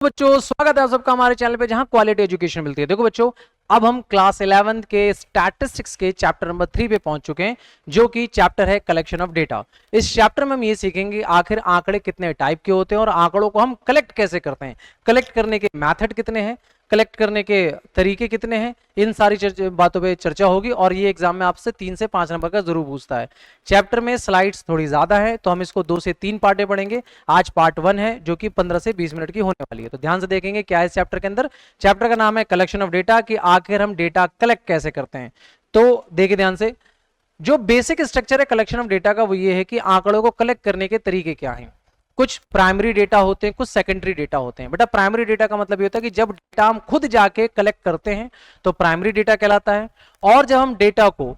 बच्चों स्वागत है आप सबका हमारे चैनल पे जहां क्वालिटी एजुकेशन मिलती है। देखो बच्चों, अब हम क्लास 11 के स्टैटिस्टिक्स के चैप्टर नंबर 3 पे पहुंच चुके हैं, जो कि चैप्टर है कलेक्शन ऑफ डेटा। इस चैप्टर में हम ये सीखेंगे आखिर आंकड़े कितने टाइप के होते हैं और आंकड़ों को हम कलेक्ट कैसे करते हैं, कलेक्ट करने के मेथड कितने हैं, कलेक्ट करने के तरीके कितने हैं, इन सारी बातों पे चर्चा होगी। और ये एग्जाम में आपसे 3 से 5 नंबर का जरूर पूछता है। चैप्टर में स्लाइड्स थोड़ी ज्यादा है तो हम इसको 2 से 3 पार्टे पढ़ेंगे। आज पार्ट 1 है जो कि 15 से 20 मिनट की होने वाली है, तो ध्यान से देखेंगे क्या है इस चैप्टर के अंदर। चैप्टर का नाम है कलेक्शन ऑफ डेटा, कि आखिर हम डेटा कलेक्ट कैसे करते हैं। तो देखिए ध्यान से, जो बेसिक स्ट्रक्चर है कलेक्शन ऑफ डेटा का वो ये है कि आंकड़ों को कलेक्ट करने के तरीके क्या हैं। कुछ प्राइमरी डेटा होते हैं, कुछ सेकेंडरी डेटा होते हैं। बेटा प्राइमरी डेटा का मतलब ये होता है कि जब डेटा हम खुद जाके कलेक्ट करते हैं तो प्राइमरी डेटा कहलाता है, और जब हम डेटा को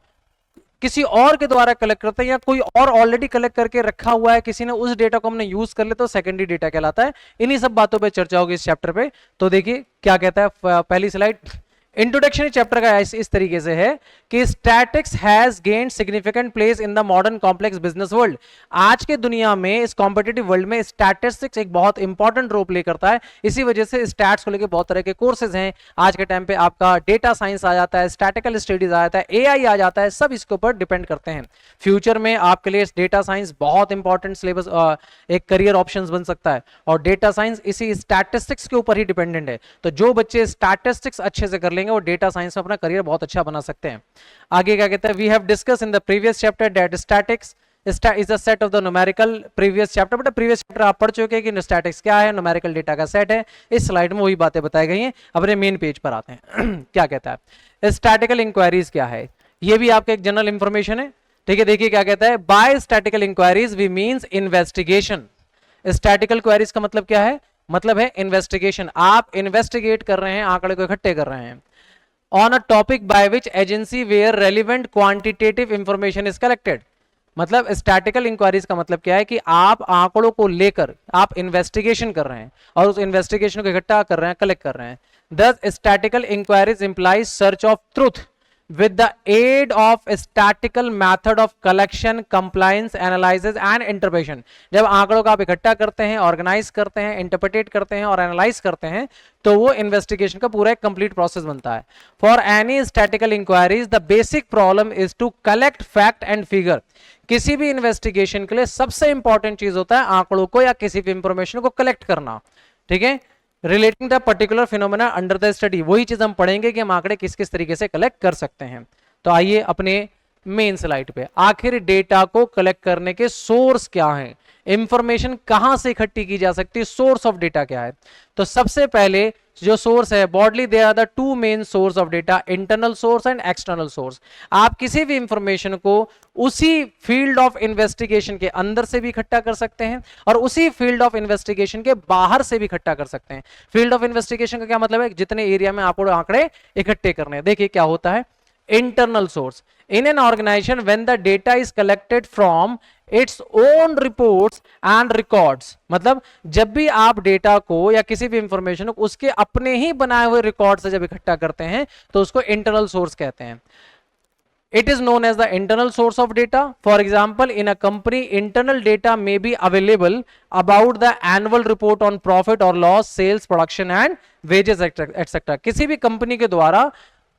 किसी और के द्वारा कलेक्ट करते हैं या कोई और ऑलरेडी कलेक्ट करके रखा हुआ है, किसी ने उस डेटा को हमने यूज कर लिया तो सेकेंडरी डेटा कहलाता है। इन्हीं सब बातों पे चर्चा होगी इस चैप्टर पे। तो देखिए क्या कहता है पहली स्लाइड। इंट्रोडक्शन चैप्टर का इस तरीके से है कि statics has gained significant place in the modern complex business world. आज के दुनिया में, इस कॉम्पिटिटिव वर्ल्ड में स्टैटिस्टिक्स एक बहुत इंपॉर्टेंट रोल प्ले करता है। इसी वजह से स्टैट्स को लेकर बहुत तरह के कोर्सेज हैं। आज के टाइम पे आपका डेटा साइंस आ जाता है, स्टैटिकल स्टडीज आ जाता है, एआई आ जाता है, सब इसके ऊपर डिपेंड करते हैं। फ्यूचर में आपके लिए डेटा साइंस बहुत इंपॉर्टेंट सिलेबस, एक करियर ऑप्शन बन सकता है, और डेटा साइंस इसी स्टैटिस्टिक्स के ऊपर ही डिपेंडेंट है। तो जो बच्चे स्टैटिस्टिक्स अच्छे से कर लेंगे वो डेटा साइंस में अपना करियर बहुत अच्छा बना सकते हैं। आगे क्या कहता है, we have discuss in the previous chapter that statics is a set of the numerical. Previous chapter, but previous chapter आप पढ़ चुके हैं कि स्टैटिक्स क्या है, न्यूमेरिकल डेटा का सेट है। इस स्लाइड में वही बातें बताई गई हैं। अपने मेन पेज पर आते हैं। क्या कहता है, स्टैटिकल इंक्वायरीज क्या है, ये भी आपका एक जनरल इंफॉर्मेशन है। ठीक है, देखिए क्या कहता है, by statical inquiries we means investigation. Statical queries का मतलब क्या है, मतलब है इन्वेस्टिगेशन। आप इन्वेस्टिगेट कर रहे हैं, आंकड़े को इकट्ठे कर रहे हैं on a topic by which agency where relevant quantitative information is collected। मतलब स्टैटिकल इंक्वायरीज का मतलब क्या है कि आप आंकड़ों को लेकर आप इन्वेस्टिगेशन कर रहे हैं और उस इन्वेस्टिगेशन को इकट्ठा कर रहे हैं, कलेक्ट कर रहे हैं। Thus statical inquiries implies search of truth with the aid of statistical method of collection, compliance, analysis and interpretation। जब आंकड़ों का आप इकट्ठा करते हैं, ऑर्गेनाइज करते हैं, इंटरप्रेट करते हैं और एनालाइज करते हैं तो वो इन्वेस्टिगेशन का पूरा एक कंप्लीट प्रोसेस बनता है। For any statical inquiries the basic problem is to collect fact and figure. किसी भी इन्वेस्टिगेशन के लिए सबसे इंपॉर्टेंट चीज होता है आंकड़ों को या किसी भी इंफॉर्मेशन को कलेक्ट करना। ठीक है, relating the particular phenomena under the study, वही चीज हम पढ़ेंगे कि हम आंकड़े किस किस तरीके से कलेक्ट कर सकते हैं। तो आइए अपने मेन स्लाइड पे, आखिर डेटा को कलेक्ट करने के सोर्स क्या हैं, इंफॉर्मेशन कहां से इकट्ठी की जा सकती है, सोर्स ऑफ डेटा क्या है। तो सबसे पहले जो सोर्स है, broadly there are the two main source of data, internal source and external source. आप किसी भी इंफॉर्मेशन को उसी फील्ड ऑफ इन्वेस्टिगेशन के अंदर से भी इकट्ठा कर सकते हैं और उसी फील्ड ऑफ इन्वेस्टिगेशन के बाहर से भी इकट्ठा कर सकते हैं। फील्ड ऑफ इन्वेस्टिगेशन का क्या मतलब है, जितने एरिया में आपको आंकड़े इकट्ठे करने हैं। देखिए क्या होता है, internal source in an organization when the data is collected from its own reports and records। मतलब जब भी आप डेटा को या किसी भी इंफॉर्मेशन को उसके अपने ही बनाए हुए रिकॉर्ड से जब इकट्ठा करते हैं तो उसको इंटरनल सोर्स कहते हैं। It is known as the internal source of data. For example, in a company, internal data may be available about the annual report on profit or loss, sales, production and wages, etc. किसी भी company के द्वारा,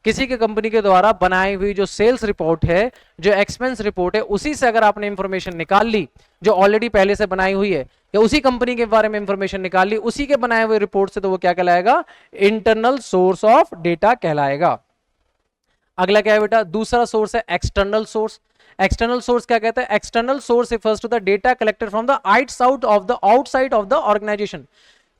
किसी के company के द्वारा बनाई हुई जो सेल्स रिपोर्ट है, जो एक्सपेंस रिपोर्ट है, उसी से अगर आपने इंफॉर्मेशन निकाल ली जो ऑलरेडी पहले से बनाई हुई है, या उसी कंपनी के बारे में इंफॉर्मेशन निकाल ली उसी के बनाए हुए रिपोर्ट से, तो वो क्या कहलाएगा, इंटरनल सोर्स ऑफ डेटा कहलाएगा। अगला क्या है बेटा, दूसरा सोर्स है एक्सटर्नल सोर्स। एक्सटर्नल सोर्स क्या कहता है, external source refers to the data collected from the outside of the organisation.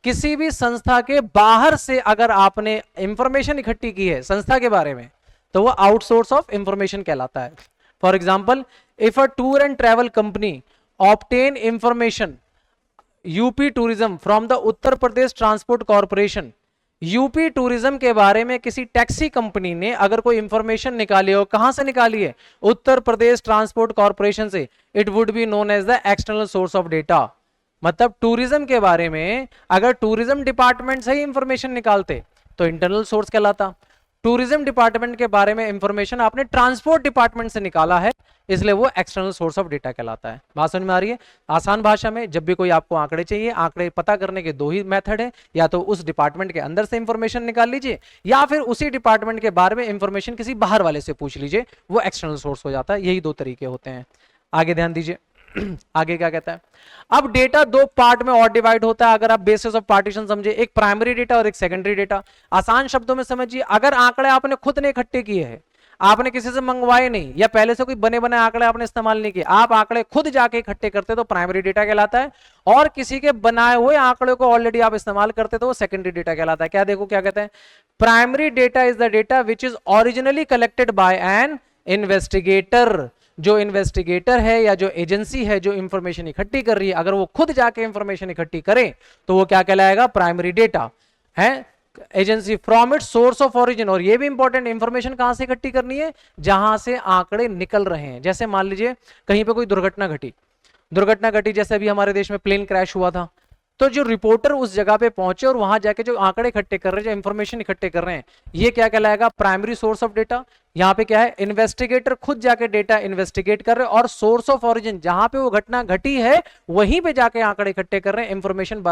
किसी भी संस्था के बाहर से अगर आपने इंफॉर्मेशन इकट्ठी की है संस्था के बारे में तो वो आउटसोर्स ऑफ इंफॉर्मेशन कहलाता है। For example, if a tour and travel company obtain information UP tourism from the Uttar Pradesh transport corporation, UP tourism के बारे में किसी टैक्सी कंपनी ने अगर कोई इंफॉर्मेशन निकाली हो, कहां से निकाली है, उत्तर प्रदेश ट्रांसपोर्ट कॉर्पोरेशन से, it would be known as the external source of data. मतलब टूरिज्म के बारे में अगर टूरिज्म डिपार्टमेंट से ही इंफॉर्मेशन निकालते तो इंटरनल सोर्स कहलाता, टूरिज्म डिपार्टमेंट के बारे में इंफॉर्मेशन आपने ट्रांसपोर्ट डिपार्टमेंट से निकाला है, इसलिए वो एक्सटर्नल सोर्स ऑफ डेटा कहलाता है। बात समझ में आ रही है? आसान भाषा में जब भी कोई आपको आंकड़े चाहिए, आंकड़े पता करने के दो ही मेथड है, या तो उस डिपार्टमेंट के अंदर से इंफॉर्मेशन निकाल लीजिए या फिर उसी डिपार्टमेंट के बारे में इंफॉर्मेशन किसी बाहर वाले से पूछ लीजिए, वो एक्सटर्नल सोर्स हो जाता है। यही दो तरीके होते हैं। आगे ध्यान दीजिए आगे क्या कहता है। अब डेटा दो पार्ट में और डिवाइड होता है, अगर आप बेसिस ऑफ पार्टीशन समझे, एक प्राइमरी डेटा और एक सेकेंडरी डेटा। आसान शब्दों में समझिए, अगर आंकड़े आपने खुद ने इकट्ठे किए हैं, आपने किसी से मंगवाए नहीं या पहले से कोई बने बनाए आंकड़े आपने इस्तेमाल नहीं किए, आप आंकड़े खुद जाके इकट्ठे करते तो प्राइमरी डेटा कहलाता है, और किसी के बनाए हुए आंकड़े को ऑलरेडी आप इस्तेमाल करते तो वो सेकेंडरी डेटा कहलाता है। क्या देखो क्या कहते हैं, primary data is the data which is originally collected by an investigator. जो इन्वेस्टिगेटर है या जो एजेंसी है जो इंफॉर्मेशन इकट्ठी कर रही है, अगर वो खुद जाके इंफॉर्मेशन इकट्ठी करे तो वो क्या कहलाएगा, प्राइमरी डेटा है। Agency from its source of origin, और ये भी इंपॉर्टेंट, इंफॉर्मेशन कहां से इकट्ठी करनी है, जहां से आंकड़े निकल रहे हैं। जैसे मान लीजिए कहीं पे कोई दुर्घटना घटी, जैसे अभी हमारे देश में प्लेन क्रैश हुआ था, तो जो रिपोर्टर उस जगह पे पहुंचे और वहां जाके जो आंकड़े इकट्ठे कर रहे हैं, जो इंफॉर्मेशन इकट्ठे कर रहे हैं, ये क्या कहलाएगा, प्राइमरी सोर्स ऑफ डेटा। यहाँ पे क्या है, इन्वेस्टिगेटर खुद जाके डेटा इन्वेस्टिगेट कर रहे हैं, और सोर्स ऑफ ओरिजिन जहां पे वो घटना घटी है वहीं पे जाके आंकड़े इकट्ठे कर रहे हैं, इंफॉर्मेशन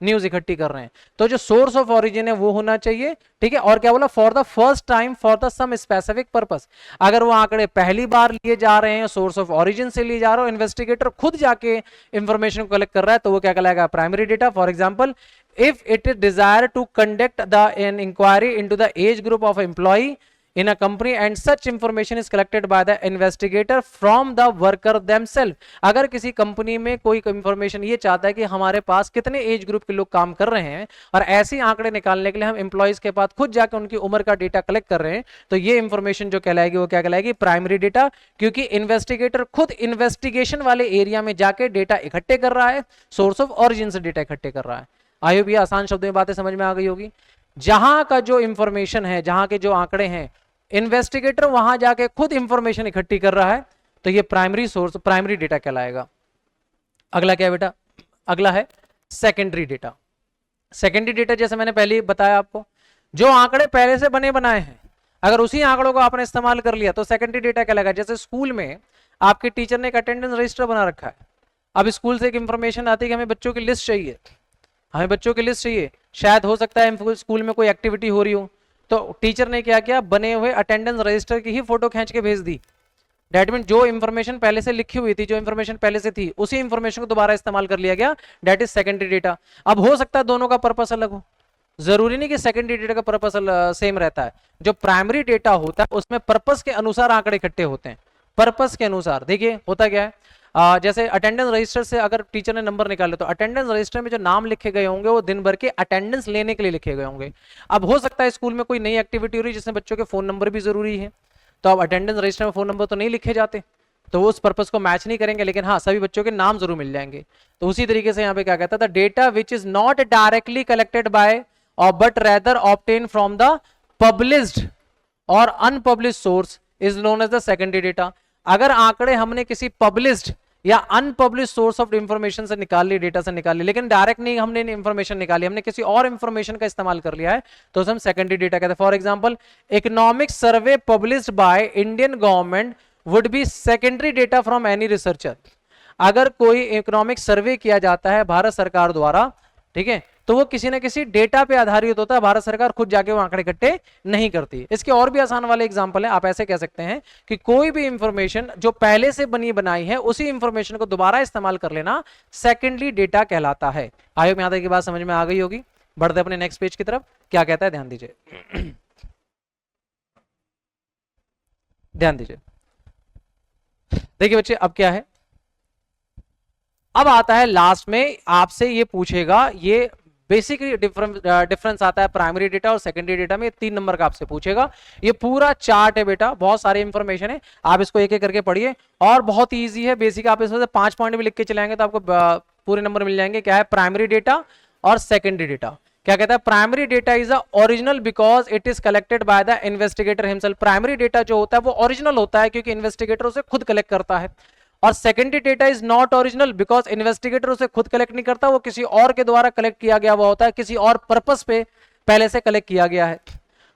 न्यूज इकट्ठी कर रहे हैं। तो जो सोर्स ऑफ ओरिजिन है वो होना चाहिए, ठीक है। और क्या बोला, for the first time for the some specific purpose. अगर वो आंकड़े पहली बार लिए जा रहे हैं, सोर्स ऑफ ओरिजिन से लिए जा रहे हो, इन्वेस्टिगेटर खुद जाके इंफॉर्मेशन कलेक्ट कर रहा है, तो वो क्या कहलाएगा, primary data. For example, if it is desire to conduct an inquiry into the age group of employee in a company and such information is collected by the investigator from the worker themselves। अगर किसी company में कोई information ये चाहता है कि हमारे पास कितने एज ग्रुप के लोग काम कर रहे हैं, और ऐसे आंकड़े निकालने के लिए हम एम्प्लॉइज के पास खुद जाकर उनकी उम्र का डेटा कलेक्ट कर रहे हैं, तो ये इंफॉर्मेशन जो कहलाएगी वो क्या कहलाएगी, प्राइमरी डेटा। क्योंकि इन्वेस्टिगेटर खुद इन्वेस्टिगेशन वाले एरिया में जाके डेटा इकट्ठे कर रहा है, सोर्स ऑफ ओरिजिन से डेटा इकट्ठे कर रहा है। आई होप ये आसान शब्दों में बातें समझ में आ गई होगी। जहां का जो इंफॉर्मेशन है, जहां के जो आंकड़े हैं, इन्वेस्टिगेटर वहां जाके खुद इंफॉर्मेशन इकट्ठी कर रहा है, तो ये प्राइमरी सोर्स, प्राइमरी डेटा कहलाएगा। अगला क्या है बेटा, अगला है सेकेंडरी डेटा। सेकेंडरी डेटा जैसे मैंने पहले ही बताया आपको, जो आंकड़े पहले से बने बनाए हैं, अगर उसी आंकड़ों को आपने इस्तेमाल कर लिया तो सेकेंडरी डेटा कहलाएगा। जैसे स्कूल में आपके टीचर ने एक अटेंडेंस रजिस्टर बना रखा है, अब स्कूल से एक इंफॉर्मेशन आती है कि हमें बच्चों की लिस्ट चाहिए, हमें बच्चों की लिस्ट चाहिए, शायद हो सकता है स्कूल में कोई एक्टिविटी हो रही हो, तो टीचर ने क्या किया, बने हुए अटेंडेंस रजिस्टर की ही फोटो खींच के भेज दी। डेट मीन जो इंफॉर्मेशन पहले से लिखी हुई थी, जो इंफॉर्मेशन पहले से थी, उसी इंफॉर्मेशन को दोबारा इस्तेमाल कर लिया गया, डेट इज सेकेंडरी डेटा। अब हो सकता है दोनों का पर्पस अलग हो, जरूरी नहीं कि सेकेंडरी डेटा का पर्पस सेम रहता है। जो प्राइमरी डेटा होता है उसमें पर्पस के अनुसार आंकड़े इकट्ठे होते हैं, पर्पस के अनुसार। देखिए होता क्या है, जैसे अटेंडेंस रजिस्टर से अगर टीचर ने नंबर निकाले, तो अटेंडेंस रजिस्टर में जो नाम लिखे गए होंगे वो दिन भर के अटेंडेंस लेने के लिए लिखे गए होंगे। अब हो सकता है स्कूल में कोई नई एक्टिविटी हो रही है जिसमें बच्चों के फोन नंबर भी जरूरी है, तो अब अटेंडेंस रजिस्टर में फोन नंबर तो नहीं लिखे जाते, तो वो उस पर्पस को मैच नहीं करेंगे, लेकिन हाँ सभी बच्चों के नाम जरूर मिल जाएंगे। तो उसी तरीके से यहाँ पे क्या कहता था, data which is not directly collected by और but rather obtain from the published और unpublished source is known as the secondary data. अगर आंकड़े हमने किसी पब्लिश्ड या अनपब्लिश्ड सोर्स ऑफ इंफॉर्मेशन से निकाल ली, डेटा से निकाल ली, लेकिन डायरेक्ट नहीं हमने इंफॉर्मेशन निकाली, हमने किसी और इंफॉर्मेशन का इस्तेमाल कर लिया है, तो हम सेकेंडरी डेटा कहते हैं। For example, economic survey published by Indian government would be secondary data from any researcher. अगर कोई इकोनॉमिक सर्वे किया जाता है भारत सरकार द्वारा, ठीक है, तो वो किसी न किसी डेटा पे आधारित होता है, भारत सरकार खुद जाके वो आंकड़े इकट्ठे नहीं करती। इसके और भी आसान वाले एग्जांपल है, आप ऐसे कह सकते हैं कि कोई भी इंफॉर्मेशन जो पहले से बनी बनाई है उसी इंफॉर्मेशन को दोबारा इस्तेमाल कर लेना सेकेंडरी डेटा कहलाता है। आई होप यहां तक की बात समझ में आ गई होगी। बढ़ते अपने नेक्स्ट पेज की तरफ, क्या कहता है ध्यान दीजिए, ध्यान दीजिए। देखिए बच्चे अब क्या है, अब आता है लास्ट में आपसे ये पूछेगा, ये बेसिकली डिफरेंस आता है प्राइमरी डेटा और सेकेंडरी डेटा में, 3 नंबर का आपसे पूछेगा। ये पूरा चार्ट है बेटा, बहुत सारी इंफॉर्मेशन है, आप इसको एक एक करके पढ़िए और बहुत इजी है, बेसिक। आप इसमें से 5 पॉइंट भी लिख के चलाएंगे तो आपको पूरे नंबर मिल जाएंगे। क्या है प्राइमरी डेटा और सेकेंडरी डेटा। क्या कहता है, primary data is a original because it is collected by the investigator himself. Primary data जो होता है वो ओरिजिनल होता है क्योंकि इन्वेस्टिगेटर उसे खुद कलेक्ट करता है। और secondary data is not original because investigator उसे खुद कलेक्ट नहीं करता, वो किसी और के द्वारा कलेक्ट किया गया हुआ होता है, किसी और पर्पस पे पहले से कलेक्ट किया गया है।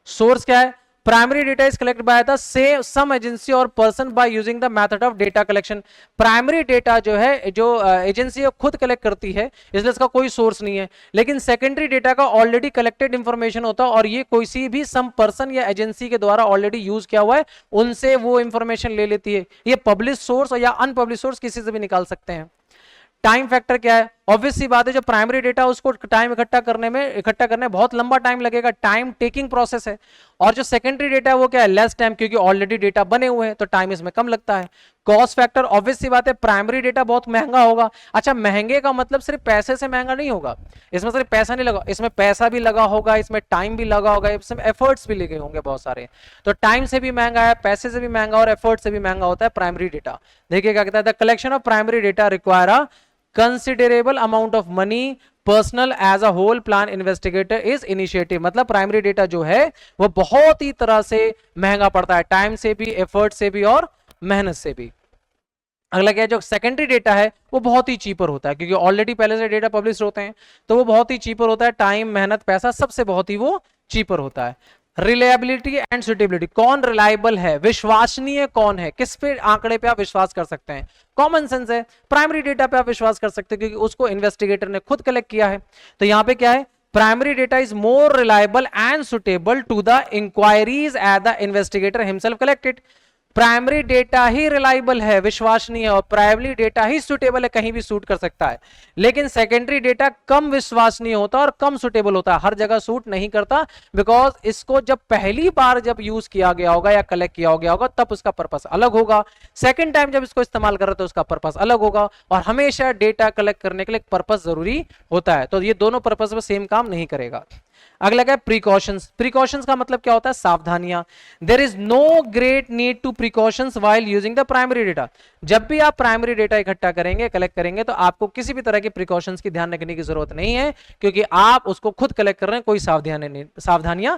सोर्स क्या है, primary data is collect by the some agency और person by using the method of data collection. Primary data जो है, जो एजेंसी है खुद कलेक्ट करती है, इसलिए इसका कोई सोर्स नहीं है। लेकिन सेकेंडरी डेटा का ऑलरेडी कलेक्टेड इंफॉर्मेशन होता है और ये कोई सी भी सम पर्सन या एजेंसी के द्वारा ऑलरेडी यूज किया हुआ है, उनसे वो इंफॉर्मेशन ले लेती है। ये पब्लिश सोर्स या अनपब्लिश सोर्स किसी से भी निकाल सकते हैं। टाइम फैक्टर क्या है? ऑब्वियस सी बात है, जो प्राइमरी डेटा उसको टाइम इकट्ठा करने में बहुत लंबा टाइम लगेगा, टाइम टेकिंग प्रोसेस है। और जो सेकेंडरी डेटा है वो क्या है? लेस टाइम, क्योंकि ऑलरेडी डेटा बने हुए हैं तो टाइम इसमें कम लगता है। कॉस्ट फैक्टर, ऑब्वियस सी बात है, प्राइमरी डेटा बहुत महंगा होगा। अच्छा, महंगे का मतलब सिर्फ पैसे से महंगा नहीं होगा, इसमें सिर्फ पैसा नहीं लगा, इसमें पैसा भी लगा होगा, इसमें टाइम भी लगा होगा, इसमें एफर्ट्स भी लगे होंगे बहुत सारे। तो टाइम से भी महंगा है, पैसे से भी महंगा और एफर्ट से भी महंगा होता है प्राइमरी डेटा। देखिए क्या कहता है, the collection of primary data require a considerable amount of money, personal as a whole plan investigator is initiative. मतलब प्राइमरी डेटा जो है वो बहुत ही तरह से महंगा पड़ता है, टाइम से भी, एफर्ट से भी और मेहनत से भी। अगला क्या है, जो सेकेंडरी डेटा है वो बहुत ही चीपर होता है, क्योंकि ऑलरेडी पहले से डेटा पब्लिश होते हैं तो वो बहुत ही चीपर होता है। टाइम, मेहनत, पैसा सबसे बहुत ही वो चीपर होता है। रिलायबिलिटी एंड सुटेबिलिटी, कौन रिलायबल है, विश्वसनीय कौन है, किस पे आंकड़े पे आप विश्वास कर सकते हैं? कॉमन सेंस है, प्राइमरी डेटा पे आप विश्वास कर सकते हैं क्योंकि उसको इन्वेस्टिगेटर ने खुद कलेक्ट किया है। तो यहां पे क्या है, primary data is more reliable and suitable to the inquiries at the investigator himself collected. Primary data ही रिलायबल है, विश्वसनीय है, और प्राइमरी डेटा ही सुटेबल है, कहीं भी सूट कर सकता है। लेकिन सेकेंडरी डेटा कम विश्वसनीय होता है और कम सुटेबल होता है, हर जगह सूट नहीं करता, बिकॉज इसको जब पहली बार जब यूज किया गया होगा या कलेक्ट किया गया होगा तब उसका पर्पस अलग होगा, सेकेंड टाइम जब इसको इस्तेमाल कर रहे तो उसका पर्पस अलग होगा। और हमेशा डेटा कलेक्ट करने के लिए पर्पस जरूरी होता है, तो ये दोनों पर्पस में सेम काम नहीं करेगा। अगला क्या है, प्रिकॉशंस। प्रिकॉशंस का मतलब क्या होता है? सावधानियां। There is no great need to precautions while using the primary data. जब भी आप प्राइमरी डेटा इकट्ठा करेंगे, कलेक्ट करेंगे, तो आपको किसी भी तरह के प्रिकॉशंस की ध्यान रखने की जरूरत नहीं है, क्योंकि आप उसको खुद कलेक्ट कर रहे हैं, कोई सावधानियां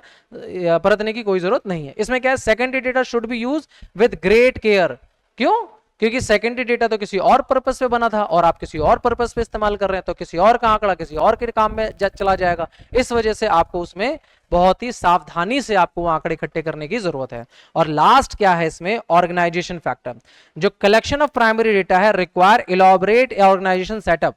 बरतने की कोई जरूरत नहीं है। इसमें क्या है, secondary data should be use with great care. क्यों? क्योंकि सेकेंडरी डेटा तो किसी और पर्पस पे बना था और आप किसी और पर्पस पे इस्तेमाल कर रहे हैं, तो किसी और का आंकड़ा किसी और के काम में चला जाएगा। इस वजह से आपको उसमें बहुत ही सावधानी से आपको आंकड़े इकट्ठे करने की जरूरत है। और लास्ट क्या है इसमें, ऑर्गेनाइजेशन फैक्टर। जो कलेक्शन ऑफ प्राइमरी डेटा है रिक्वायर इलॉबरेट ऑर्गेनाइजेशन सेटअप।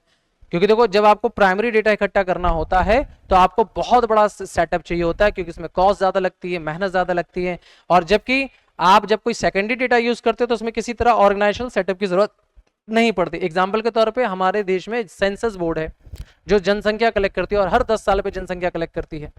क्योंकि देखो, जब आपको प्राइमरी डेटा इकट्ठा करना होता है तो आपको बहुत बड़ा सेटअप चाहिए होता है, क्योंकि इसमें कॉस्ट ज्यादा लगती है, मेहनत ज्यादा लगती है। और जबकि आप जब कोई सेकेंडरी डेटा यूज करते हो तो उसमें किसी तरह ऑर्गेनाइजेशनल सेटअप की जरूरत नहीं पड़ती। एग्जांपल के तौर पे हमारे देश में सेंसस बोर्ड है जो जनसंख्या कलेक्ट करती है और हर 10 साल पे जनसंख्या कलेक्ट करती है,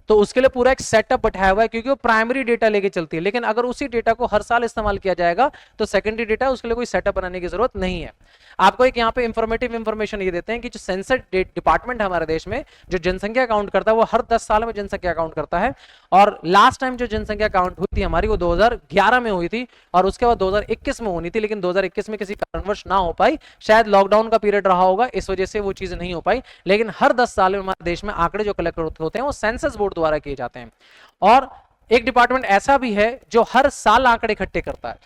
तो उसके लिए पूरा एक सेटअप बैठाया हुआ है, क्योंकि वो प्राइमरी डेटा लेके चलती है। लेकिन अगर उसी डेटा को हर साल इस्तेमाल किया जाएगा तो सेकेंडरी डेटा, उसके लिए कोई सेटअप बनाने की जरूरत नहीं है। आपको एक यहाँ पे इंफॉर्मेटिव इंफॉर्मेशन ये देते हैं कि जो सेंसस डिपार्टमेंट है हमारे देश में, जो जनसंख्या काउंट करता है, वो हर 10 साल में जनसंख्या काउंट करता है। और लास्ट टाइम जो जनसंख्या काउंट हुई थी हमारी, वो 2011 में हुई थी और उसके बाद 2021 में होनी थी, लेकिन 2021 में किसी कारणवश ना हो पाई, शायद लॉकडाउन का पीरियड रहा होगा, इस वजह से वो चीज नहीं हो पाई। लेकिन हर 10 साल में हमारे देश में आंकड़े जो कलेक्ट होते हैं वो सेंसस बोर्ड द्वारा किए जाते हैं। और एक डिपार्टमेंट ऐसा भी है जो हर साल आंकड़े इकट्ठे करता है,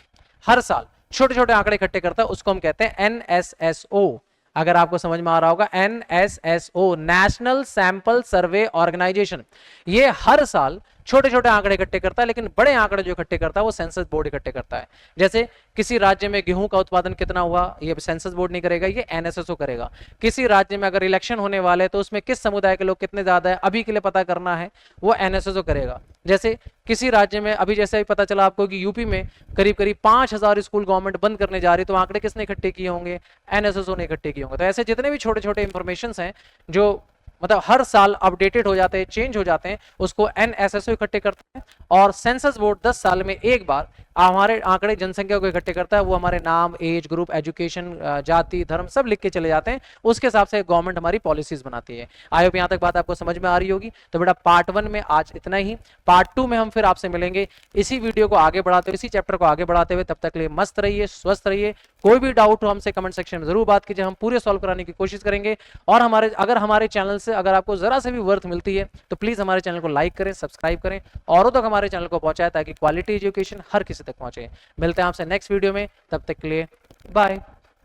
हर साल छोटे छोटे आंकड़े इकट्ठे करता है, उसको हम कहते हैं एनएसएसओ। अगर आपको समझ में आ रहा होगा, NSSO, national sample survey organisation. ये हर साल छोटे छोटे आंकड़े इकट्ठे करता है, लेकिन बड़े आंकड़े जो इकट्ठे करता है वो सेंसस बोर्ड इकट्ठे करता है। जैसे किसी राज्य में गेहूं का उत्पादन कितना हुआ, ये सेंसस बोर्ड नहीं करेगा, ये एनएसएसओ करेगा। किसी राज्य में अगर इलेक्शन होने वाले तो उसमें किस समुदाय के लोग कितने ज्यादा है अभी के लिए पता करना है, वो एनएसएसओ करेगा। जैसे किसी राज्य में अभी जैसे पता चला आपको कि यूपी में करीब करीब 5000 स्कूल गवर्नमेंट बंद करने जा रही है, तो आंकड़े किसने इकट्ठे किए होंगे? एनएसएसओ ने इकट्ठे किए होंगे। तो ऐसे जितने भी छोटे छोटे इंफॉर्मेशन हैं जो मतलब हर साल अपडेटेड हो जाते हैं, चेंज हो जाते हैं, उसको एनएसएसओ इकट्ठे करते हैं। और सेंसस बोर्ड 10 साल में एक बार हमारे आंकड़े जनसंख्या को इकट्ठे करता है। वो हमारे नाम, एज ग्रुप, एजुकेशन, जाति, धर्म सब लिख के चले जाते हैं, उसके हिसाब से गवर्नमेंट हमारी पॉलिसीज बनाती है। आई होप यहाँ तक बात आपको समझ में आ रही होगी। तो बेटा पार्ट 1 में आज इतना ही, पार्ट 2 में हम फिर आपसे मिलेंगे इसी वीडियो को आगे बढ़ाते हुए, इसी चैप्टर को आगे बढ़ाते हुए। तब तक के लिए मस्त रहिए, स्वस्थ रहिए। कोई भी डाउट हो हमसे कमेंट सेक्शन में जरूर बात कीजिए, हम पूरे सॉल्व कराने की कोशिश करेंगे। और अगर हमारे चैनल से अगर आपको जरा से भी वर्थ मिलती है तो प्लीज हमारे चैनल को लाइक करें, सब्सक्राइब करें, औरों तक हमारे चैनल को पहुंचाएं ताकि क्वालिटी एजुकेशन हर किसी तक पहुंचे। मिलते हैं आपसे नेक्स्ट वीडियो में, तब तक के लिए बाय।